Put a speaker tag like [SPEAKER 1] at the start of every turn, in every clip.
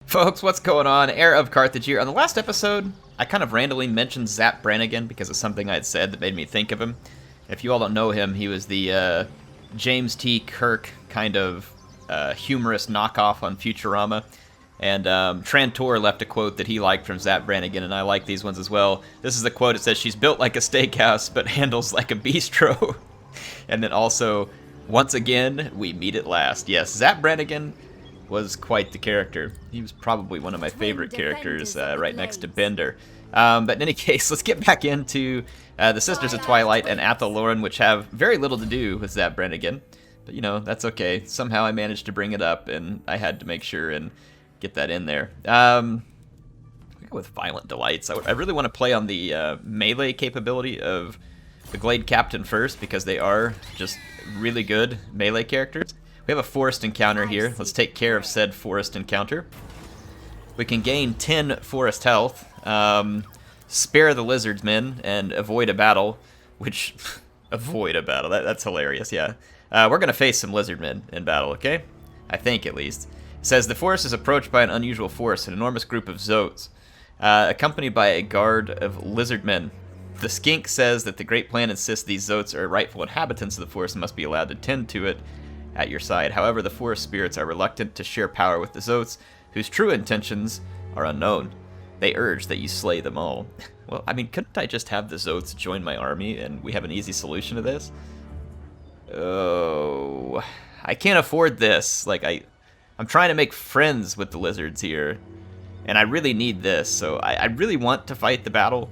[SPEAKER 1] Folks, what's going on? HeirofCarthage here. On the last episode, I kind of randomly mentioned Zap Brannigan because of something I had said that made me think of him. If you all don't know him, he was the James T. Kirk kind of humorous knockoff on Futurama. And Trantor left a quote that he liked from Zap Brannigan, and I like these ones as well. This is the quote. It says, "She's built like a steakhouse, but handles like a bistro." And then also, "Once again, we meet at last." Yes, Zap Brannigan was quite the character. He was probably one of my favorite characters, right next to Bender. But in any case, let's get back into the Sisters of Twilight and Athel Loren, which have very little to do with Zap Brannigan. But, you know, that's okay. Somehow I managed to bring it up, and I had to make sure and get that in there. We go with Violent Delights. I really want to play on the melee capability of the Glade Captain first, because they are just really good melee characters. We have a forest encounter here. Let's take care of said forest encounter. We can gain 10 forest health, spare the lizards men, and avoid a battle, which... avoid a battle, that's hilarious, yeah. We're going to face some lizard men in battle, okay? I think, at least. It says, the forest is approached by an unusual force, an enormous group of Zotes, accompanied by a guard of lizard men. The skink says that the Great Plan insists these Zotes are rightful inhabitants of the forest and must be allowed to tend to it at your side. However, the forest spirits are reluctant to share power with the Zotes, whose true intentions are unknown. They urge that you slay them all. Well, I mean, couldn't I just have the Zotes join my army and we have an easy solution to this? Oh, I can't afford this. Like, I'm trying to make friends with the lizards here, and I really need this, so I really want to fight the battle,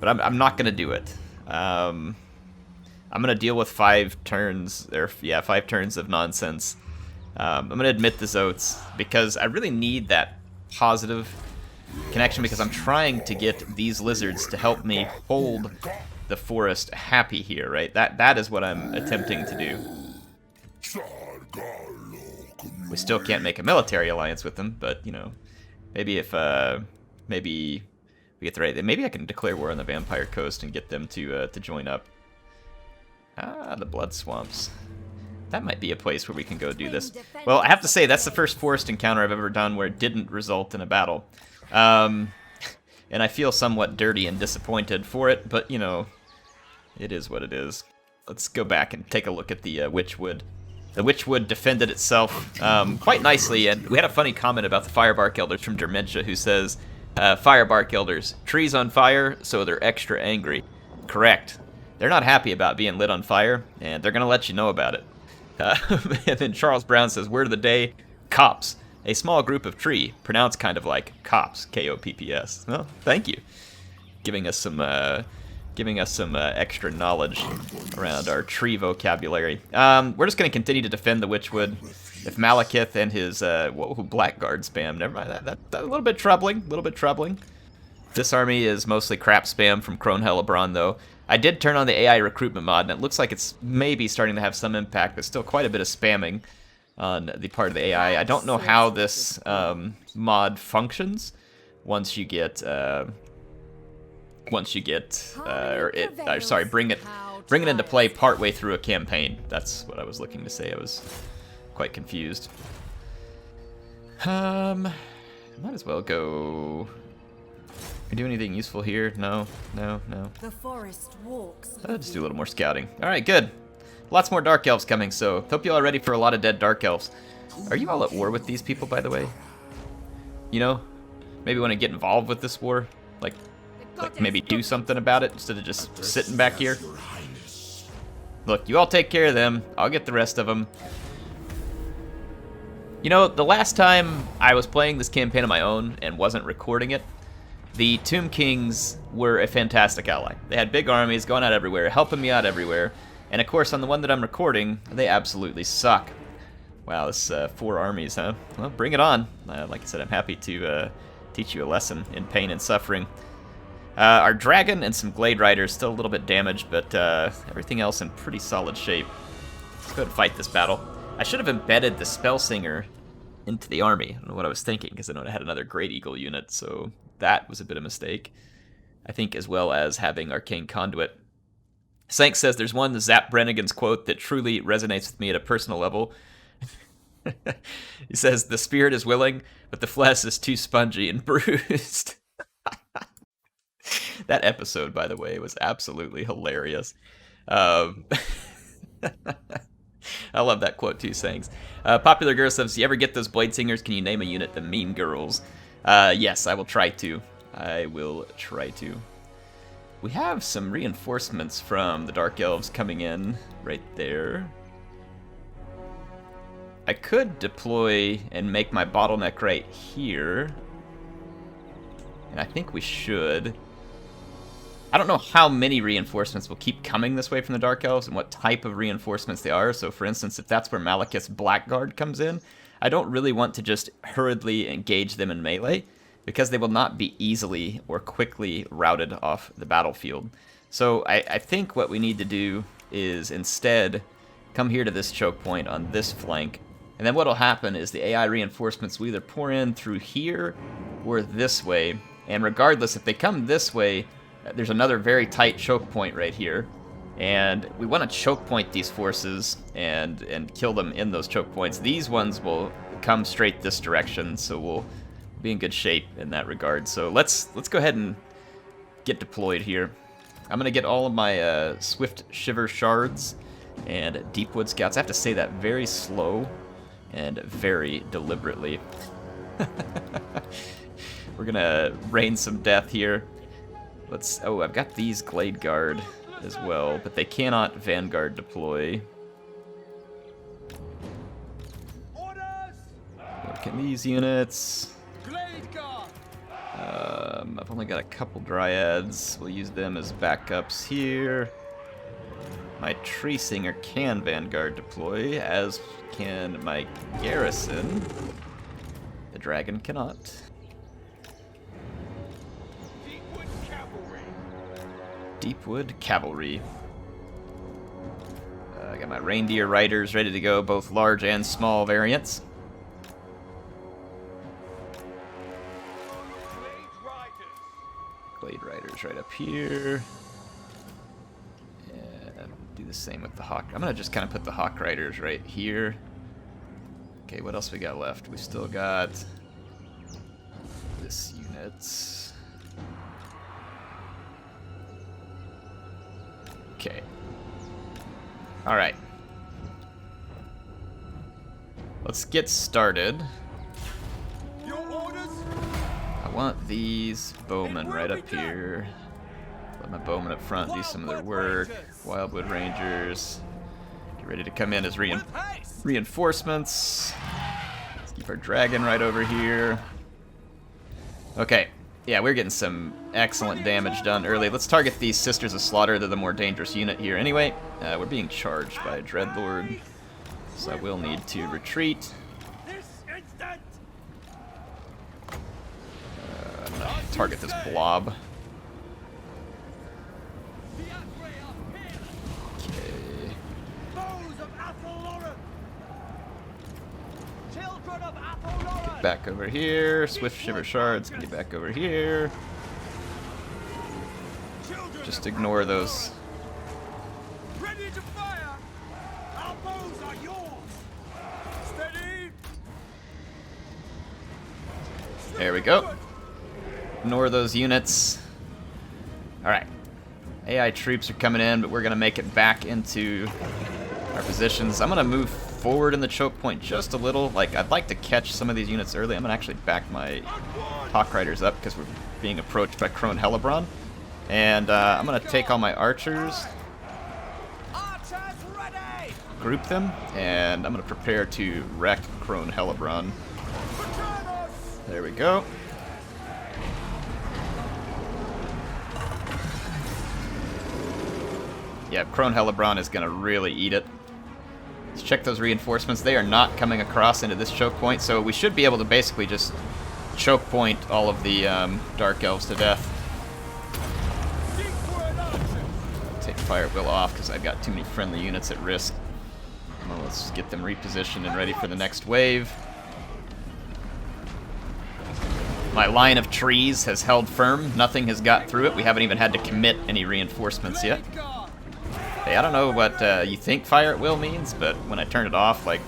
[SPEAKER 1] but I'm not going to do it. I'm going to deal with 5 turns, or yeah, 5 turns of nonsense. I'm going to admit the Zotes, because I really need that positive connection, because I'm trying to get these lizards to help me hold the forest happy here, right? That is what I'm attempting to do. We still can't make a military alliance with them, but, you know, maybe if, maybe we get the right... Maybe I can declare war on the Vampire Coast and get them to join up. Ah, the Blood Swamps. That might be a place where we can go do this. Well, I have to say, that's the first forest encounter I've ever done where it didn't result in a battle. And I feel somewhat dirty and disappointed for it, but, you know, it is what it is. Let's go back and take a look at the Witchwood. The Witchwood defended itself quite nicely, and we had a funny comment about the Firebark Elders from Dementia, who says, Firebark Elders, trees on fire, so they're extra angry. Correct. They're not happy about being lit on fire, and they're going to let you know about it. And then Charles Brown says, word of the day, cops. A small group of tree, pronounced kind of like cops, K-O-P-P-S. Well, thank you. Giving us some extra knowledge around our tree vocabulary. We're just going to continue to defend the Witchwood. If Malekith and his Blackguard spam, never mind, that a little bit troubling, This army is mostly crap spam from Crone Hellebron, though. I did turn on the AI recruitment mod, and it looks like it's maybe starting to have some impact, but still quite a bit of spamming on the part of the AI. I don't know how this mod functions once you get bring it into play partway through a campaign. That's what I was looking to say. I was quite confused. Might as well go. Can we do anything useful here? No.
[SPEAKER 2] The forest walks.
[SPEAKER 1] I'll just do a little more scouting. All right, good. Lots more Dark Elves coming, so hope you all are ready for a lot of dead Dark Elves. Are you all at war with these people, by the way? You know, maybe want to get involved with this war, like maybe do something about it instead of just sitting back here. Look, you all take care of them. I'll get the rest of them. You know, the last time I was playing this campaign on my own and wasn't recording it, the Tomb Kings were a fantastic ally. They had big armies going out everywhere, helping me out everywhere. And of course, on the one that I'm recording, they absolutely suck. Wow, this 4 armies, huh? Well, bring it on. Like I said, I'm happy to teach you a lesson in pain and suffering. Our dragon and some Glade Riders still a little bit damaged, but everything else in pretty solid shape. Let's go ahead and fight this battle. I should have embedded the Spellsinger into the army. I don't know what I was thinking, because I know I had another Great Eagle unit, so that was a bit of a mistake. I think as well as having Arcane Conduit. Sank says there's one Zap Brannigan's quote that truly resonates with me at a personal level. He says, the spirit is willing, but the flesh is too spongy and bruised. That episode, by the way, was absolutely hilarious. I love that quote too, Sangs. Popular Girl says, you ever get those Blade Singers? Can you name a unit? The Mean Girls. Yes, I will try to. We have some reinforcements from the Dark Elves coming in right there. I could deploy and make my bottleneck right here. And I think we should. I don't know how many reinforcements will keep coming this way from the Dark Elves and what type of reinforcements they are. So for instance, if that's where Malekith's Blackguard comes in, I don't really want to just hurriedly engage them in melee, because they will not be easily or quickly routed off the battlefield. So I think what we need to do is instead come here to this choke point on this flank, and then what will happen is the AI reinforcements will either pour in through here or this way, and regardless, if they come this way, there's another very tight choke point right here, and we want to choke point these forces and kill them in those choke points. These ones will come straight this direction, so we'll be in good shape in that regard. So let's go ahead and get deployed here. I'm gonna get all of my Swift Shiver Shards and Deepwood Scouts. I have to say that very slow and very deliberately. We're gonna rain some death here. Oh, I've got these Glade Guard as well, but they cannot Vanguard deploy. Look at these units. I've only got a couple Dryads. We'll use them as backups here. My Tree Singer can Vanguard deploy, as can my Garrison. The Dragon cannot. Deepwood Cavalry. I got my Reindeer Riders ready to go, both large and small variants. Blade Riders right up here. And do the same with the Hawk. I'm gonna just kind of put the Hawk Riders right here. Okay, what else we got left? We still got this unit. Okay. Alright. Let's get started. I want these bowmen right up here. Let my bowmen up front do some of their work. Wildwood Rangers. Get ready to come in as reinforcements. Let's keep our dragon right over here. Okay. Yeah, we're getting some excellent damage done early. Let's target these Sisters of Slaughter. They're the more dangerous unit here. Anyway, we're being charged by a Dreadlord, so I will need to retreat. I'm gonna target this blob. Okay. Get back over here. Swift Shiver Shards, get back over here. Just ignore those.
[SPEAKER 3] Ready to fire. Our bows are yours. Steady.
[SPEAKER 1] There we go. Ignore those units. Alright. AI troops are coming in, but we're going to make it back into our positions. I'm going to move forward in the choke point just a little. Like, I'd like to catch some of these units early. I'm going to actually back my Hawk Riders up because we're being approached by Crone Hellebron. And I'm going to take all my archers, group them, and I'm going to prepare to wreck Crone Hellebron. There we go. Yeah, Crone Hellebron is going to really eat it. Let's check those reinforcements. They are not coming across into this choke point, so we should be able to basically just choke point all of the Dark Elves to death. Take Fire Will off because I've got too many friendly units at risk. Well, let's get them repositioned and ready for the next wave. My line of trees has held firm. Nothing has got through it. We haven't even had to commit any reinforcements yet. Hey, I don't know what you think Fire at Will means, but when I turn it off, like,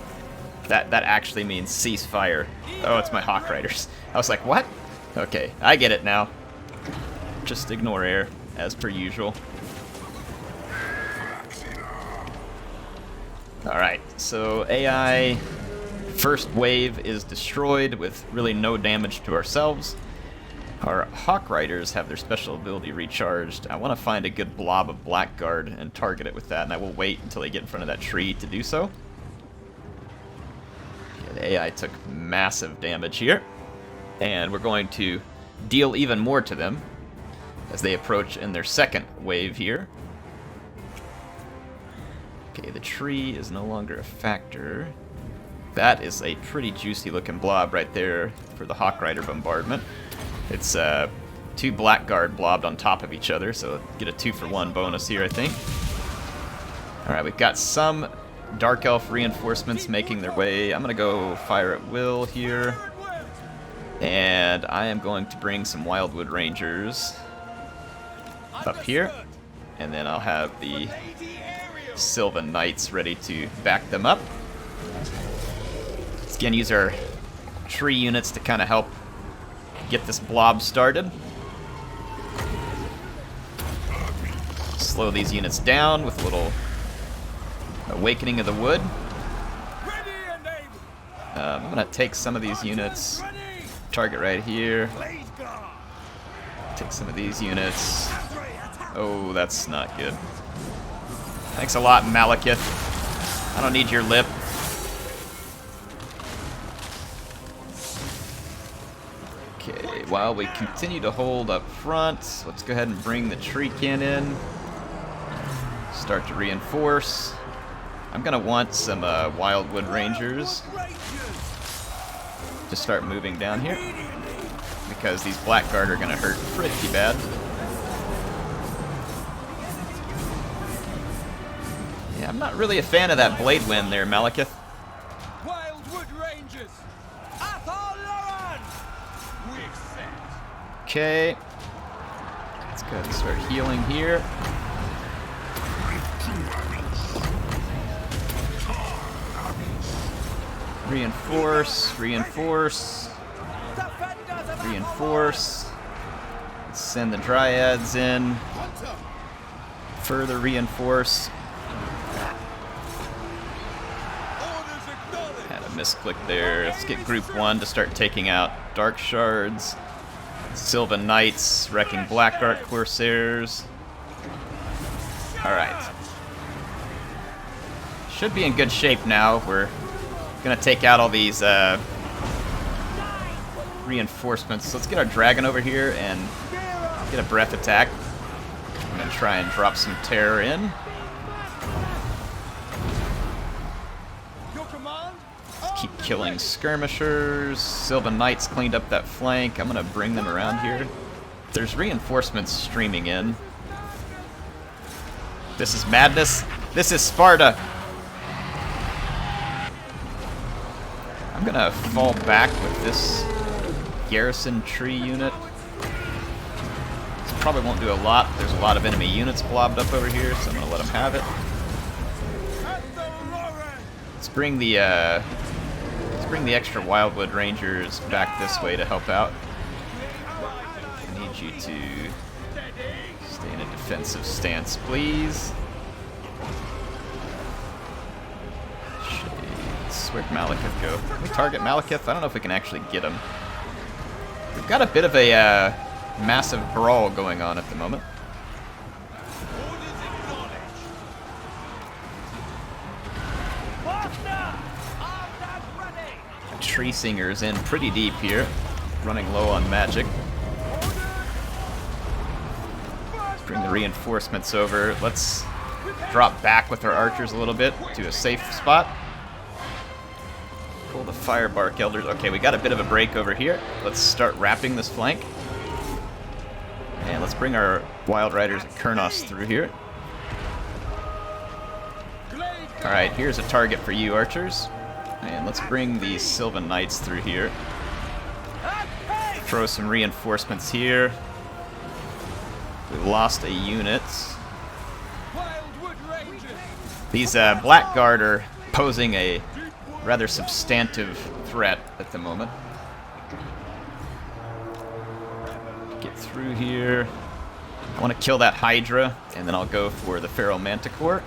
[SPEAKER 1] That actually means ceasefire. Oh, it's my Hawk Riders. I was like, what? Okay, I get it now. Just ignore air, as per usual. Alright, so AI first wave is destroyed with really no damage to ourselves. Our Hawk Riders have their special ability recharged. I want to find a good blob of Blackguard and target it with that, and I will wait until they get in front of that tree to do so. Okay, the AI took massive damage here, and we're going to deal even more to them as they approach in their second wave here. Okay, the tree is no longer a factor. That is a pretty juicy looking blob right there for the Hawk Rider bombardment. It's 2 Blackguard blobbed on top of each other, so get a 2-for-1 bonus here, I think. Alright, we've got some Dark Elf reinforcements making their way. I'm going to go fire at will here. And I am going to bring some Wildwood Rangers up here. And then I'll have the Sylvan Knights ready to back them up. Let's again use our tree units to kind of help get this blob started. Slow these units down with a little Awakening of the Wood. I'm going to take some of these units, target right here. Take some of these units. Oh, that's not good. Thanks a lot, Malekith. I don't need your lip. Okay, while we continue to hold up front, let's go ahead and bring the Treekin in. Start to reinforce. I'm going to want some Wildwood Rangers to start moving down here, because these Blackguard are going to hurt pretty bad. Yeah, I'm not really a fan of that Blade Wind there, Malekith.
[SPEAKER 3] Wildwood Rangers! Athel Loren! We accept.
[SPEAKER 1] Okay. Let's go ahead and start healing here. Reinforce, reinforce, reinforce. Let's send the Dryads in. Further reinforce. Had a misclick there. Let's get group 1 to start taking out Dark Shards. Sylvan Knights, wrecking Blackguard Corsairs. Alright. Should be in good shape now. We're gonna take out all these reinforcements. So let's get our dragon over here and get a breath attack. I'm gonna try and drop some terror in. Keep killing skirmishers. Sylvan Knights cleaned up that flank. I'm gonna bring them around here. There's reinforcements streaming in. This is madness. This is Sparta. I'm gonna fall back with this garrison tree unit. This probably won't do a lot. There's a lot of enemy units blobbed up over here, so I'm gonna let them have it. Let's bring the extra Wildwood Rangers back this way to help out. I need you to stay in a defensive stance, please. Where'd Malekith go? Can we target Malekith? I don't know if we can actually get him. We've got a bit of a massive brawl going on at the moment. Tree Singer's in pretty deep here, running low on magic. Let's bring the reinforcements over. Let's drop back with our archers a little bit to a safe spot. Pull the Firebark Elders. Okay, we got a bit of a break over here. Let's start wrapping this flank. And let's bring our Wild Riders and Kurnos through here. Alright, here's a target for you, archers. And let's bring the Sylvan Knights through here. Throw some reinforcements here. We lost a unit. These Blackguard are posing a rather substantive threat at the moment. Get through here. I want to kill that Hydra, and then I'll go for the Feral Manticore.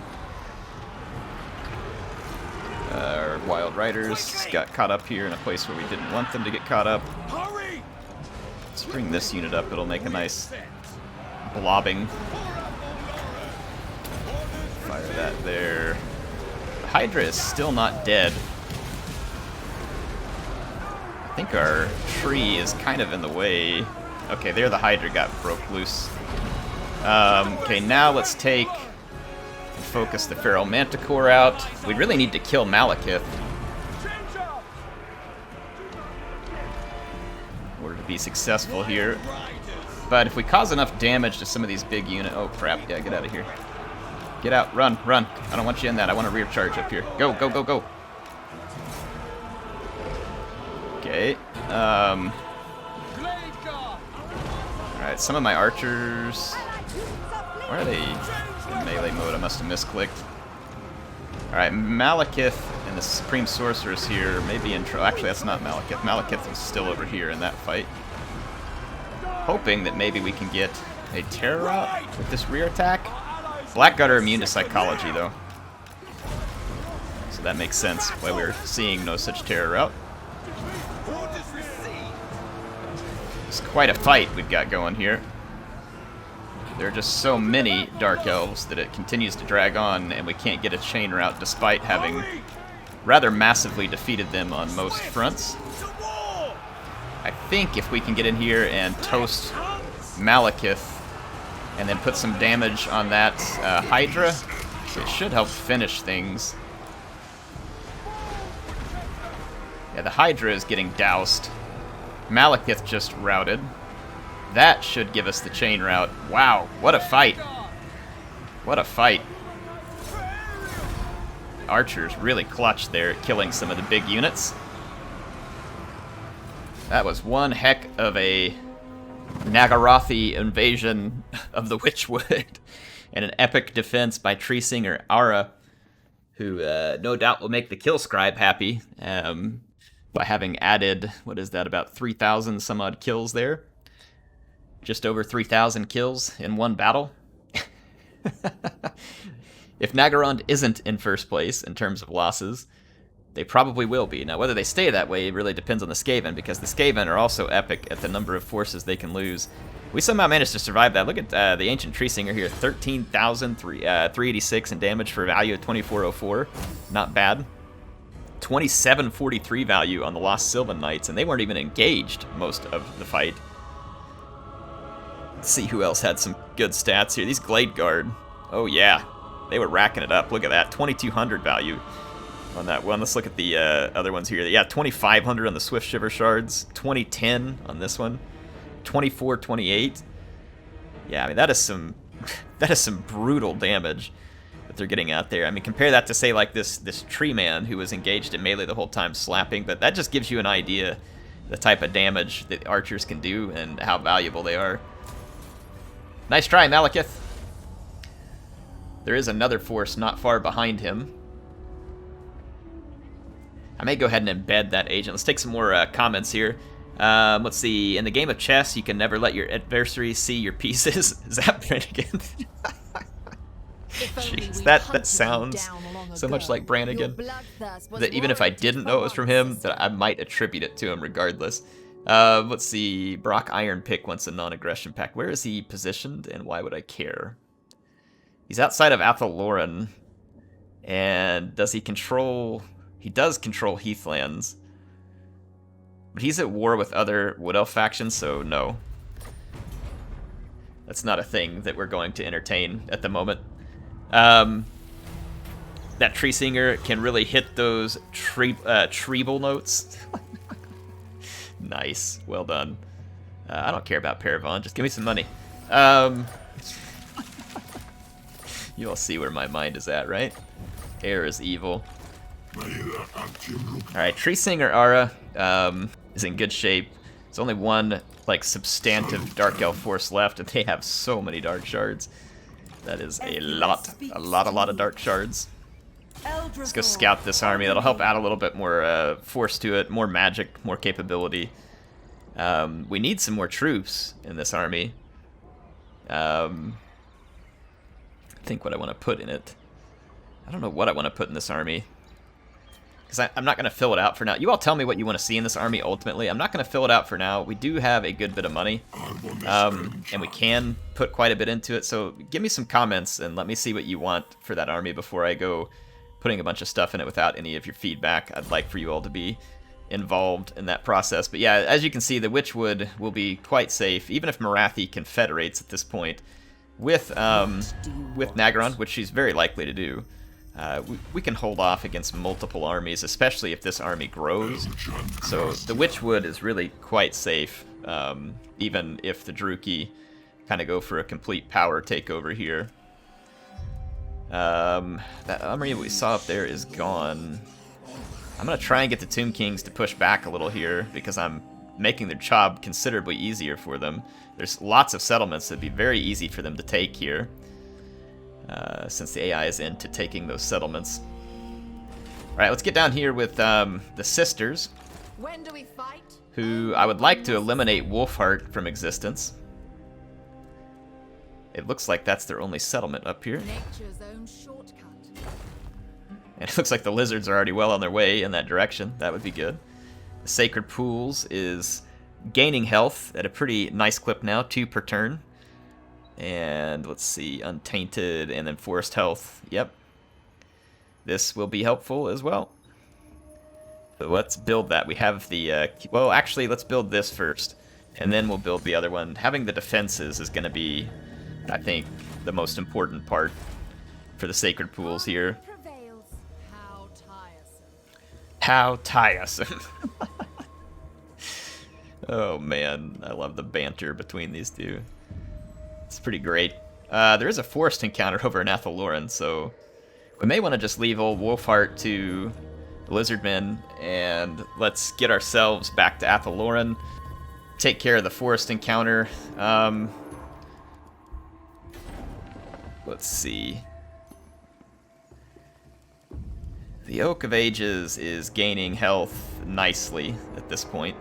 [SPEAKER 1] Our Wild Riders got caught up here in a place where we didn't want them to get caught up. Let's bring this unit up. It'll make a nice blobbing. Fire that there. The Hydra is still not dead. I think our tree is kind of in the way. Okay, there the Hydra got broke loose. Okay, now let's take and focus the Feral Manticore out. We really need to kill Malekith in order to be successful here. But if we cause enough damage to some of these big units... Oh, crap. Yeah, get out of here. Get out. Run, run. I don't want you in that. I want a rear charge up here. Go, go, go, go. Okay. Alright, some of my archers... Why are they in melee mode? I must have misclicked. Alright, Malekith and the Supreme Sorceress here may be in trouble. Actually, that's not Malekith. Malekith is still over here in that fight. Hoping that maybe we can get a terror out with this rear attack. Blackguard are immune to psychology, though. So that makes sense why we're seeing no such terror out. It's quite a fight we've got going here. There are just so many Dark Elves that it continues to drag on, and we can't get a chain route despite having rather massively defeated them on most fronts. I think if we can get in here and toast Malekith and then put some damage on that Hydra, it should help finish things. Yeah, the Hydra is getting doused. Malekith just routed. That should give us the chain route. Wow, what a fight. What a fight. Archers really clutched there at killing some of the big units. That was one heck of a Nagarothi invasion of the Witchwood. And an epic defense by Tree Singer Ara, who no doubt will make the Kill Scribe happy by having added, what is that, about 3,000 some odd kills there. Just over 3,000 kills in one battle. If Nagorond isn't in first place in terms of losses, they probably will be. Now, whether they stay that way really depends on the Skaven, because the Skaven are also epic at the number of forces they can lose. We somehow managed to survive that. Look at the Ancient Tree Singer here, 13,386 in damage for a value of 2404. Not bad. 2743 value on the Lost Sylvan Knights, and they weren't even engaged most of the fight. Let's see who else had some good stats here. These Glade Guard. Oh, yeah. They were racking it up. Look at that. 2,200 value on that one. Let's look at the other ones here. Yeah, 2,500 on the Swift Shiver Shards. 2010 on this one. 2428. Yeah, I mean, that is some brutal damage that they're getting out there. I mean, compare that to, say, like this Tree Man who was engaged in melee the whole time slapping, but that just gives you an idea the type of damage that archers can do and how valuable they are. Nice try, Malekith. There is another force not far behind him. I may go ahead and embed that agent. Let's take some more comments here. Let's see. In the game of chess, you can never let your adversary see your pieces. Is that Brannigan? Jeez, that sounds so much like Brannigan that even if I didn't know it was from him, that I might attribute it to him regardless. Let's see. Brock Ironpick wants a non-aggression pact. Where is he positioned, and why would I care? He's outside of Athel Loren. And does he control... He does control Heathlands. But he's at war with other Wood Elf factions, so no. That's not a thing that we're going to entertain at the moment. That Tree Singer can really hit those treble notes. Nice. Well done. I don't care about Paravon. Just give me some money. You all see where my mind is at, right? Air is evil. Alright, Tree Singer Ara is in good shape. There's only one, like, substantive Dark Elf force left, and they have so many Dark Shards. That is a lot of Dark Shards. Let's go scout this army. That'll help add a little bit more force to it, more magic, more capability. We need some more troops in this army. Think what I want to put in it. I don't know what I want to put in this army. Because I'm not going to fill it out for now. You all tell me what you want to see in this army ultimately. I'm not going to fill it out for now. We do have a good bit of money. And we can put quite a bit into it. So give me some comments and let me see what you want for that army before I go putting a bunch of stuff in it without any of your feedback. I'd like for you all to be involved in that process. But yeah, as you can see, the Witchwood will be quite safe, even if Marathi confederates at this point with Nagaron, which she's very likely to do. We can hold off against multiple armies, especially if this army grows. So the Witchwood is really quite safe, even if the Druki kind of go for a complete power takeover here. That army we saw up there is gone. I'm going to try and get the Tomb Kings to push back a little here, because I'm making their job considerably easier for them. There's lots of settlements that'd be very easy for them to take here. Since the AI is into taking those settlements. Alright, let's get down here with the sisters.
[SPEAKER 2] When do we fight?
[SPEAKER 1] Who I would like to eliminate Wolfheart from existence. It looks like that's their only settlement up here.
[SPEAKER 2] Nature's own shortcut.
[SPEAKER 1] And it looks like the lizards are already well on their way in that direction. That would be good. The Sacred Pools is gaining health at a pretty nice clip now, 2 per turn. And let's see, Untainted, and then Forest Health. Yep. This will be helpful as well. So let's build that. We have the, well, actually, let's build this first. And then we'll build the other one. Having the defenses is going to be, I think, the most important part for the Sacred Pools here.
[SPEAKER 2] How tiresome.
[SPEAKER 1] How tiresome. Oh, man. I love the banter between these two. It's pretty great. There is a forced encounter over in Athel Loren, so we may want to just leave old Wolfheart to the Lizardmen, and let's get ourselves back to Athel Loren, take care of the forest encounter. Let's see. The Oak of Ages is gaining health nicely at this point.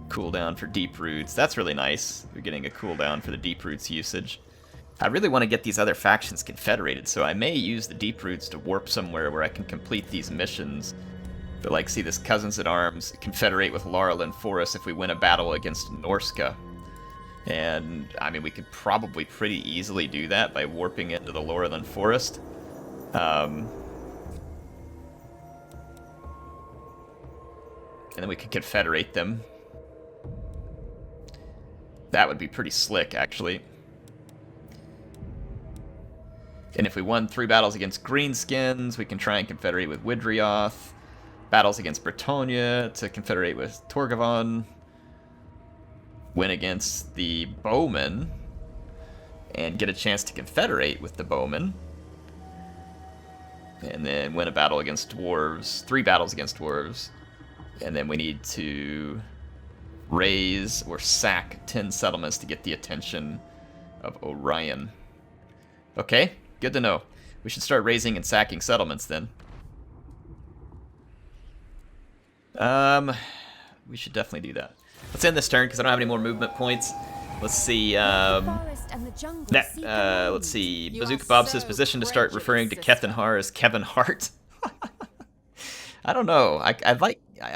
[SPEAKER 1] Cooldown for Deep Roots. That's really nice. We're getting a cooldown for the Deep Roots usage. I really want to get these other factions confederated, so I may use the Deep Roots to warp somewhere where I can complete these missions. But like, see this Cousins at Arms confederate with Laurelin Forest if we win a battle against Norska. And, I mean, we could probably pretty easily do that by warping into the Laurelin Forest. And then we could confederate them. That would be pretty slick, actually. And if we won 3 battles against Greenskins, we can try and confederate with Widrioth. Battles against Bretonia to confederate with Torgavon. Win against the Bowmen. And get a chance to confederate with the Bowmen. And then win a battle against Dwarves. 3 battles against Dwarves. And then we need to raise or sack 10 settlements to get the attention of Orion. Okay, good to know. We should start raising and sacking settlements then. We should definitely do that. Let's end this turn because I don't have any more movement points. Let's see. Let's see. Bazooka Bob says position to start referring to Kethenhar as Kevin Hart. I don't know. I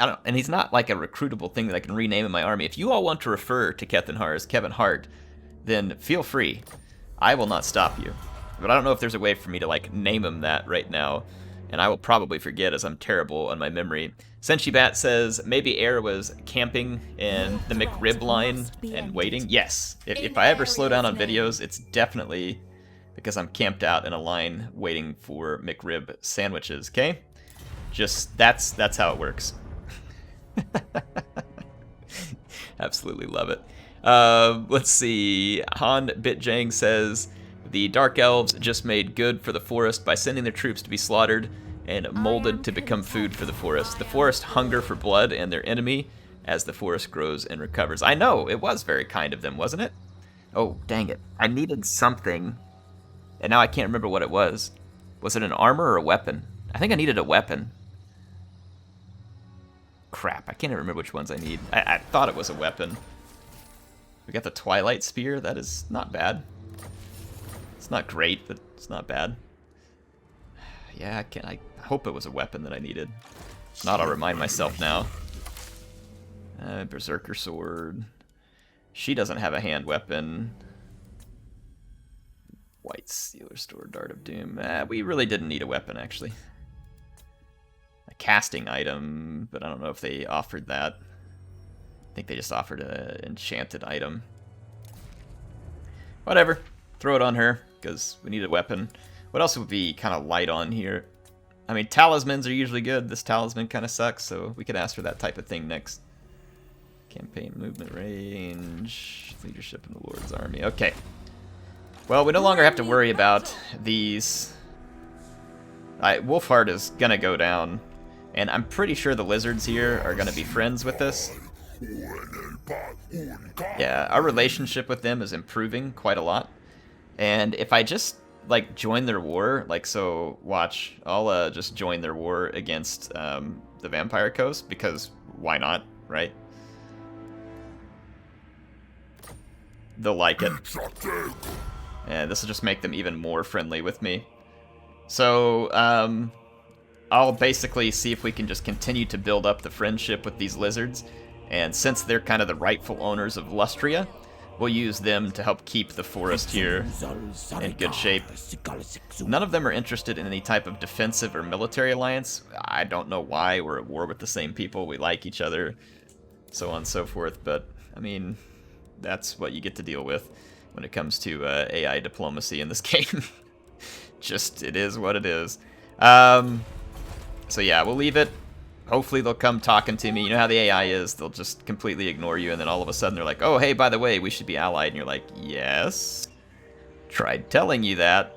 [SPEAKER 1] don't, and he's not like a recruitable thing that I can rename in my army. If you all want to refer to Kethenhar as Kevin Hart, then feel free. I will not stop you. But I don't know if there's a way for me to like name him that right now, and I will probably forget as I'm terrible on my memory. Senshi says maybe Air was camping in the McRib line and waiting. Yes, if I ever slow down on videos, it's definitely because I'm camped out in a line waiting for McRib sandwiches. Okay. Just, that's how it works. Absolutely love it. Let's see. Han Bitjang says, the Dark Elves just made good for the forest by sending their troops to be slaughtered and molded to become food for the forest. The forest hunger for blood and their enemy as the forest grows and recovers. I know, it was very kind of them, wasn't it? Oh, dang it. I needed something and now I can't remember what it was. Was it an armor or a weapon? I think I needed a weapon. Crap, I can't even remember which ones I need. I thought it was a weapon. We got the Twilight Spear. That is not bad. It's not great, but it's not bad. Yeah, I hope it was a weapon that I needed. If not, I'll remind myself now. Berserker Sword. She doesn't have a hand weapon. White Sealer Sword, Dart of Doom. We really didn't need a weapon, actually. A casting item, but I don't know if they offered that. I think they just offered an enchanted item. Whatever. Throw it on her, because we need a weapon. What else would be kind of light on here? I mean, talismans are usually good. This talisman kind of sucks, so we could ask for that type of thing next. Campaign movement range. Leadership in the Lord's Army. Okay. Well, we no longer have to worry about these. Wolfheart is going to go down. And I'm pretty sure the lizards here are going to be friends with us. Yeah, our relationship with them is improving quite a lot. And if I just, like, join their war, like, so, watch, I'll just join their war against the Vampire Coast, because why not, right? They'll like it. And this will just make them even more friendly with me. So, I'll basically see if we can just continue to build up the friendship with these lizards. And since they're kind of the rightful owners of Lustria, we'll use them to help keep the forest here in good shape. None of them are interested in any type of defensive or military alliance. I don't know why. We're at war with the same people. We like each other, so on and so forth. But, I mean, that's what you get to deal with when it comes to AI diplomacy in this game. Just, it is what it is. So yeah, we'll leave it. Hopefully they'll come talking to me. You know how the AI is. They'll just completely ignore you, and then all of a sudden they're like, oh, hey, by the way, we should be allied. And you're like, yes. Tried telling you that.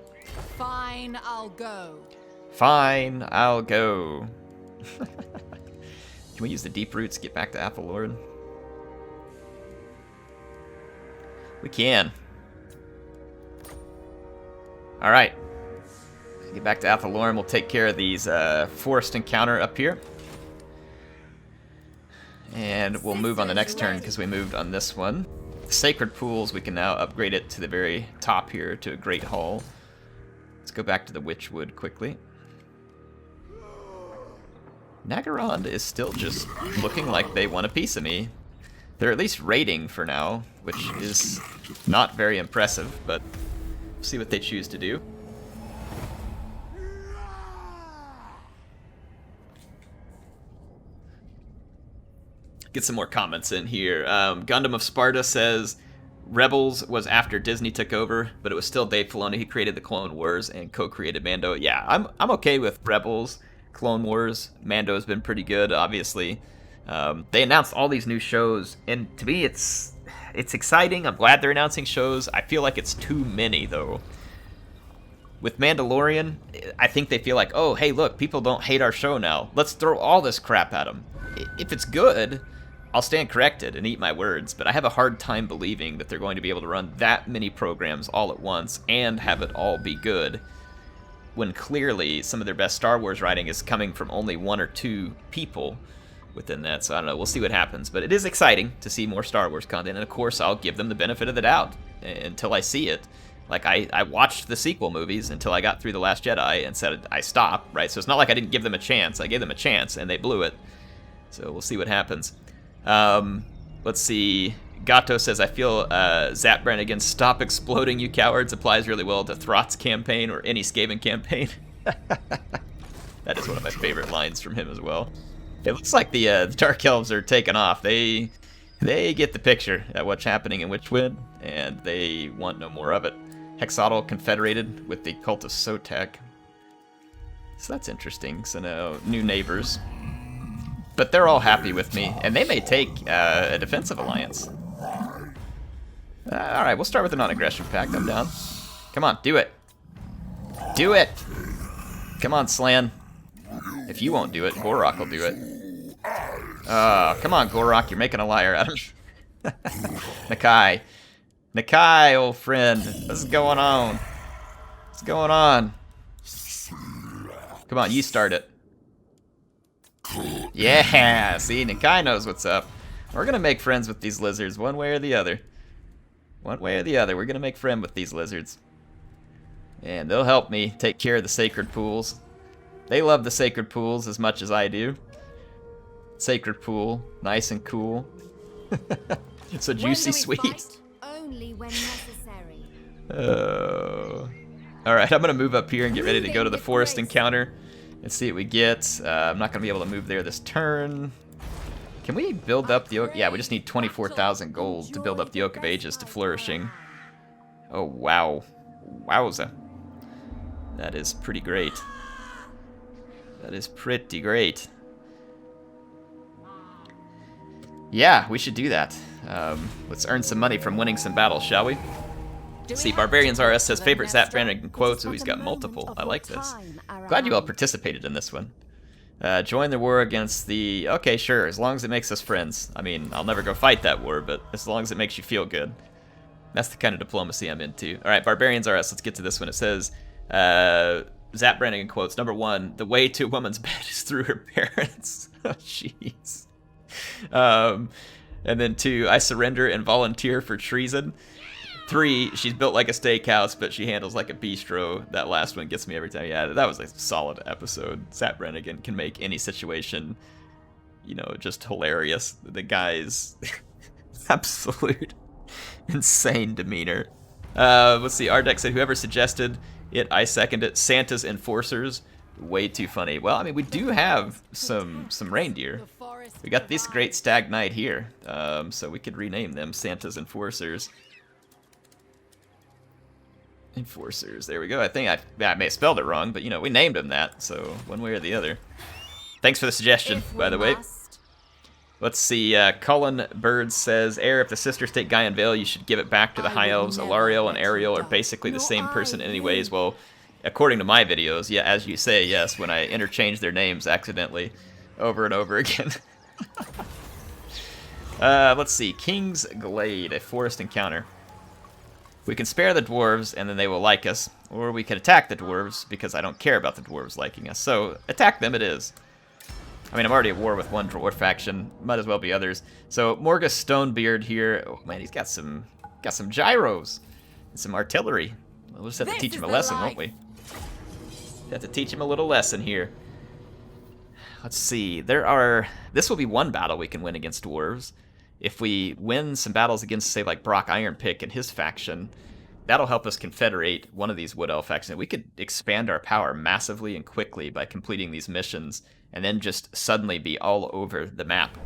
[SPEAKER 2] Fine, I'll go.
[SPEAKER 1] Fine, I'll go. Can we use the deep roots to get back to Athel Loren? We can. Alright. Get back to Athel Loren. We'll take care of these forest encounter up here. And we'll move on the next turn because we moved on this one. The Sacred Pools, we can now upgrade it to the very top here to a Great Hall. Let's go back to the Witchwood quickly. Nagarond is still just looking like they want a piece of me. They're at least raiding for now, which is not very impressive, but we'll see what they choose to do. Get some more comments in here. Gundam of Sparta says, Rebels was after Disney took over, but it was still Dave Filoni. He created the Clone Wars and co-created Mando. Yeah, I'm okay with Rebels, Clone Wars. Mando's been pretty good, obviously. They announced all these new shows, and to me, it's exciting. I'm glad they're announcing shows. I feel like it's too many, though. With Mandalorian, I think they feel like, oh, hey, look, people don't hate our show now. Let's throw all this crap at them. If it's good, I'll stand corrected and eat my words, but I have a hard time believing that they're going to be able to run that many programs all at once and have it all be good, when clearly some of their best Star Wars writing is coming from only one or two people within that. So I don't know, we'll see what happens, but it is exciting to see more Star Wars content, and of course I'll give them the benefit of the doubt until I see it. Like, I watched the sequel movies until I got through The Last Jedi and said I stopped, right? So it's not like I didn't give them a chance. I gave them a chance and they blew it. So we'll see what happens. Let's see. Gato says, I feel Zap Brannigan's "Stop Exploding, You Cowards" applies really well to Thrott's campaign or any Skaven campaign. That is one of my favorite lines from him as well. It looks like the Dark Elves are taking off. They get the picture at what's happening in Witchwood, and they want no more of it. Hexatl confederated with the cult of Sotek. So that's interesting. So now, new neighbors. But they're all happy with me, and they may take a defensive alliance. Alright, we'll start with a non-aggression pact. I'm down. Come on, do it. Do it! Come on, Slan. If you won't do it, Gorok will do it. Come on, Gorok, you're making a liar out of me. Nakai. Nakai, old friend. What's going on? What's going on? Come on, you start it. Yeah, see, Nikai knows what's up. We're gonna make friends with these lizards one way or the other. One way or the other, we're gonna make friends with these lizards. And they'll help me take care of the sacred pools. They love the sacred pools as much as I do. Sacred pool, nice and cool. So juicy sweet.
[SPEAKER 4] Only when necessary.
[SPEAKER 1] Oh. Alright, I'm gonna move up here and get ready to go to the forest encounter and see what we get. I'm not gonna be able to move there this turn. Can we build up the Oak? Yeah, we just need 24,000 gold to build up the Oak of Ages to flourishing. Oh, wow. Wowza. That is pretty great. That is pretty great. Yeah, we should do that. Let's earn some money from winning some battles, shall we? See, Barbarians RS says favorite Zap Brannigan quotes. Oh, he's got multiple. I like this. Glad you all participated in this one. Join the war against the... Okay, sure, as long as it makes us friends. I mean, I'll never go fight that war, but as long as it makes you feel good. That's the kind of diplomacy I'm into. Alright, Barbarians RS, let's get to this one. It says, Zap Brannigan quotes. Number 1, the way to a woman's bed is through her parents. Oh, jeez. And then 2, I surrender and volunteer for treason. 3, she's built like a steakhouse, but she handles like a bistro. That last one gets me every time. Yeah, that was a solid episode. Zap Brannigan can make any situation, you know, just hilarious. The guy's absolute insane demeanor. Let's see, Ardek said, whoever suggested it, I second it. Santa's Enforcers, way too funny. Well, I mean, we do have some reindeer. We got this great stag knight here, so we could rename them Santa's Enforcers. Enforcers, there we go. I think I may have spelled it wrong, but you know, we named him that, so one way or the other. Thanks for the suggestion, by the way. Let's see, Cullen Bird says, if the sisters take Guy and Vale, you should give it back to the High Elves. Alariel and Ariel are basically the same person anyways. Well, according to my videos, yeah, as you say, yes, when I interchange their names accidentally over and over again. Let's see, King's Glade, a forest encounter. We can spare the dwarves, and then they will like us, or we can attack the dwarves, because I don't care about the dwarves liking us. So, attack them it is. I mean, I'm already at war with one dwarf faction, might as well be others. So, Morgus Stonebeard here, oh man, he's got some gyros, and some artillery. We'll just have to teach him a lesson, won't we? Have to teach him a little lesson here. Let's see, this will be one battle we can win against dwarves. If we win some battles against, say, like Brock Ironpick and his faction, that'll help us confederate one of these Wood Elf factions. We could expand our power massively and quickly by completing these missions, and then just suddenly be all over the map,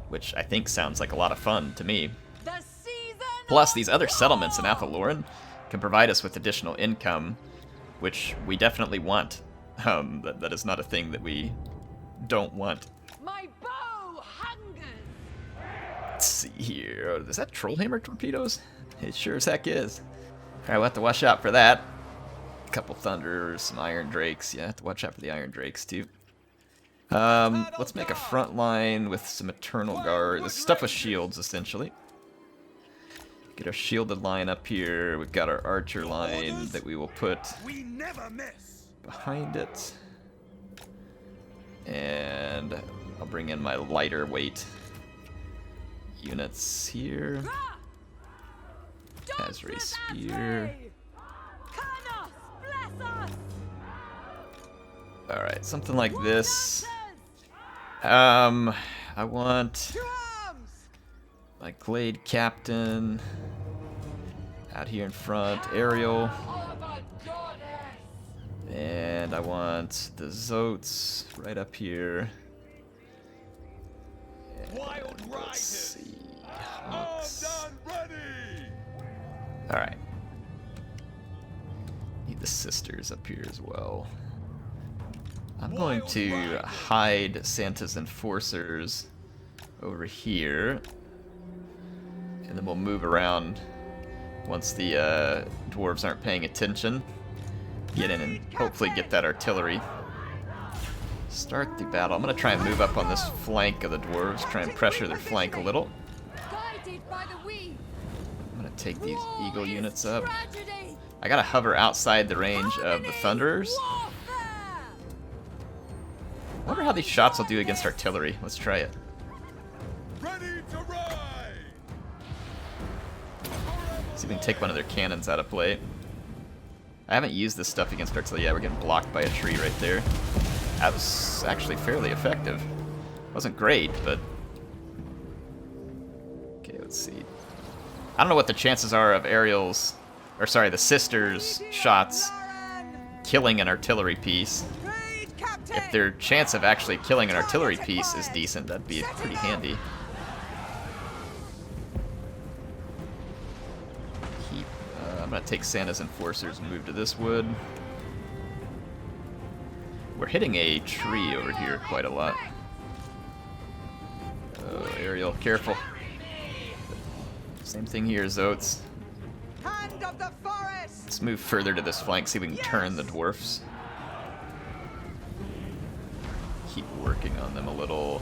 [SPEAKER 1] which I think sounds like a lot of fun to me. Plus, these other settlements in Athel Loren can provide us with additional income, which we definitely want. That is not a thing that we don't want.
[SPEAKER 2] My bow hungers.
[SPEAKER 1] Let's see here. Oh, is that Trollhammer torpedoes? It sure as heck is. Alright, we'll have to watch out for that. A couple Thunders, some Iron Drakes. Yeah, have to watch out for the Iron Drakes too. Let's make a front line with some Eternal Guard. This stuff with shields, essentially. Get our shielded line up here. We've got our archer line that we will put behind it. And I'll bring in my lighter weight units here. Azri Spear. Alright, something like this. I want my Glade Captain out here in front, Ariel. And I want the Zotes right up here. And let's see. Alright. Need the sisters up here as well. I'm going to hide Santa's Enforcers over here. And then we'll move around once the dwarves aren't paying attention. Get in and hopefully get that artillery. Start the battle. I'm going to try and move up on this flank of the dwarves, try and pressure their flank a little. I'm going to take these eagle units up. I gotta hover outside the range of the Thunderers. I wonder how these shots will do against artillery. Let's try it.
[SPEAKER 3] Ready to ride!
[SPEAKER 1] See if we can take one of their cannons out of play. I haven't used this stuff against artillery. Yeah, we're getting blocked by a tree right there. That was actually fairly effective. Wasn't great, but... Okay, let's see. I don't know what the chances are of Ariel's... Or sorry, the Sisters' shots killing an artillery piece. If their chance of actually killing an artillery piece is decent, that'd be pretty handy. I'm gonna take Santa's Enforcers and move to this wood. We're hitting a tree over here quite a lot. Oh, Ariel, careful. Same thing here, Zotes.
[SPEAKER 2] Hand of the forest!
[SPEAKER 1] Let's move further to this flank, see if we can turn the dwarfs. Keep working on them a little.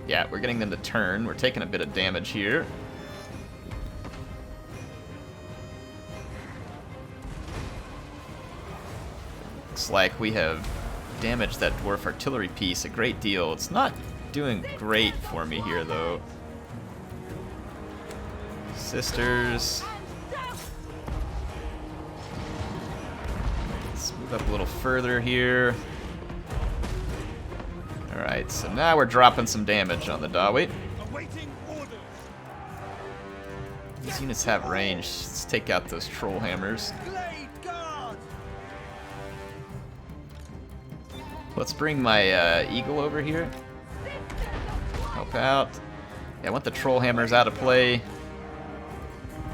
[SPEAKER 1] Yeah, we're getting them to turn. We're taking a bit of damage here. Looks like we have damaged that dwarf artillery piece a great deal. It's not doing great for me here, though. Sisters. Let's move up a little further here. Alright, so now we're dropping some damage on the Dawit.
[SPEAKER 3] Awaiting orders.
[SPEAKER 1] These units have range. Let's take out those troll hammers.
[SPEAKER 3] Blade guard.
[SPEAKER 1] Let's bring my eagle over here. Help out. Yeah, I want the troll hammers out of play.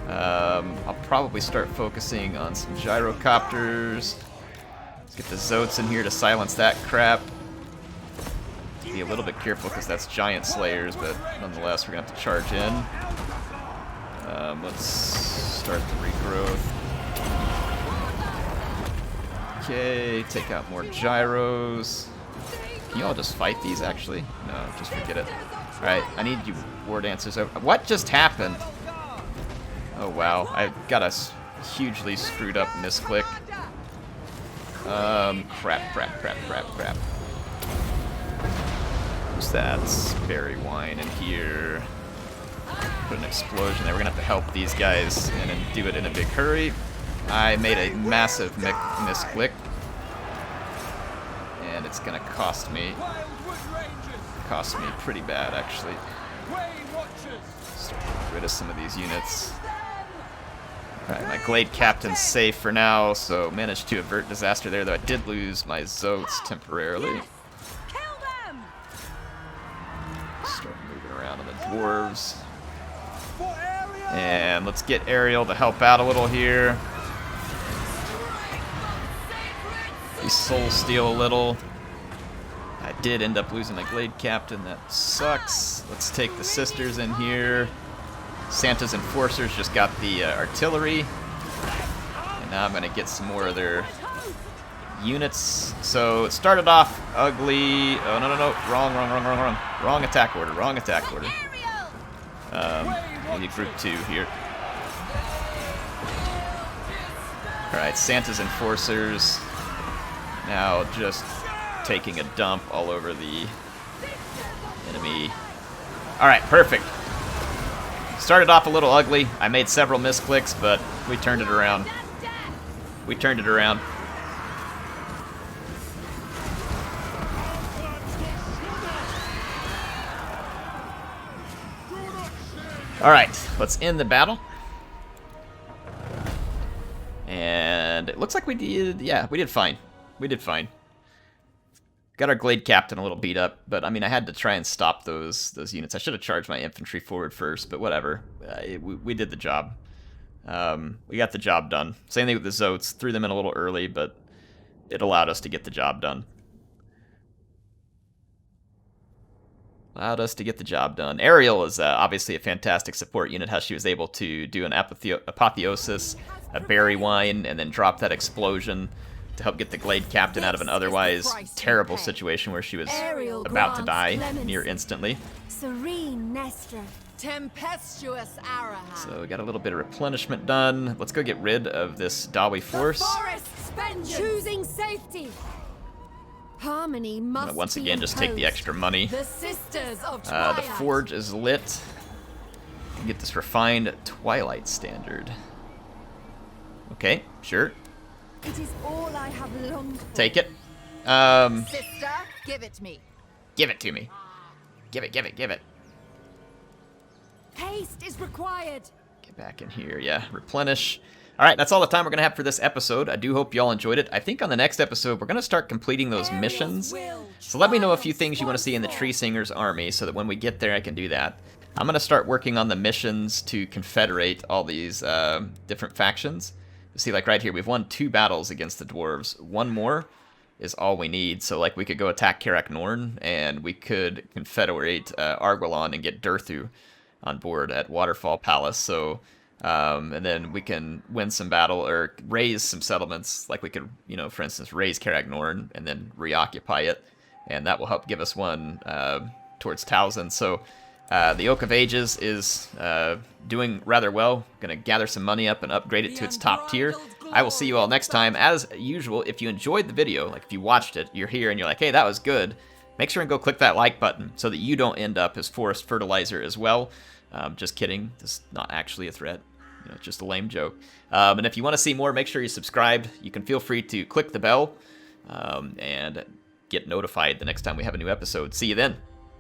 [SPEAKER 1] I'll probably start focusing on some gyrocopters. Let's get the Zotes in here to silence that crap. Be a little bit careful because that's giant slayers, but nonetheless we're gonna have to charge in. Let's start the regrowth. Okay, take out more gyros. Can you all just fight these actually? No, just forget it. Alright, I need you war dancers over. What just happened? Oh wow, I got a hugely screwed up misclick. Crap. Who's that? Berry wine in here. Put an explosion there. We're gonna have to help these guys in and do it in a big hurry. I made a massive misclick. And it's gonna cost me. Cost me pretty bad actually. Start getting rid of some of these units. Alright, my Glade Captain's safe for now, so managed to avert disaster there, though I did lose my Zotes temporarily. Start moving around on the Dwarves. And let's get Ariel to help out a little here. We soul steal a little. I did end up losing my Glade Captain, that sucks. Let's take the Sisters in here. Santa's Enforcers just got the artillery. And now I'm going to get some more of their units. So it started off ugly. Oh, no. Wrong attack order. We need group 2 here. Alright, Santa's Enforcers. Now just taking a dump all over the enemy. Alright, perfect. Started off a little ugly. I made several misclicks, but we turned it around. Alright, let's end the battle. And it looks like we did, yeah, we did fine. Got our Glade Captain a little beat up, but I mean, I had to try and stop those units. I should have charged my infantry forward first, but whatever. We did the job. We got the job done. Same thing with the Zotes. Threw them in a little early, but it allowed us to get the job done. Ariel is obviously a fantastic support unit, how she was able to do an apotheosis, a berry wine, and then drop that explosion. to help get the Glade Captain out of an otherwise terrible situation where she was about to die near instantly.
[SPEAKER 4] Serene Nestra.
[SPEAKER 2] Tempestuous Arahan.
[SPEAKER 1] So we got a little bit of replenishment done. Let's go get rid of this Dawi force.
[SPEAKER 4] Choosing safety. Harmony
[SPEAKER 1] I'm
[SPEAKER 4] must
[SPEAKER 1] gonna once
[SPEAKER 4] be
[SPEAKER 1] again just take the
[SPEAKER 4] imposed.
[SPEAKER 1] extra money.
[SPEAKER 2] The Sisters of
[SPEAKER 1] The
[SPEAKER 2] Twilight.
[SPEAKER 1] forge is lit. Get this refined Twilight standard. Okay, sure.
[SPEAKER 4] It is all I have longed for.
[SPEAKER 1] Take it.
[SPEAKER 2] Sister, give it me.
[SPEAKER 1] Give it to me. Give it, give it, give it.
[SPEAKER 4] Haste is required.
[SPEAKER 1] Get back in here, yeah. Replenish. All right, that's all the time we're going to have for this episode. I do hope y'all enjoyed it. I think on the next episode, we're going to start completing those missions. So let me know a few things you want to see in the Tree Singer's army so that when we get there, I can do that. I'm going to start working on the missions to confederate all these different factions. See, like right here, we've won 2 battles against the Dwarves. 1 more is all we need. So, like, we could go attack Karak Norn, and we could confederate Argwalon and get Durthu on board at Waterfall Palace. So, and then we can win some battle or raise some settlements. Like, we could, you know, for instance, raise Karak Norn and then reoccupy it. And that will help give us one towards Towson. So, the Oak of Ages is doing rather well. Gonna gather some money up and upgrade it to its top tier. I will see you all next time. As usual, if you enjoyed the video, like if you watched it, you're here and you're like, hey, that was good, make sure and go click that like button so that you don't end up as forest fertilizer as well. Just kidding. This is not actually a threat. You know, it's just a lame joke. And if you want to see more, make sure you're subscribed. You can feel free to click the bell and get notified the next time we have a new episode. See you then.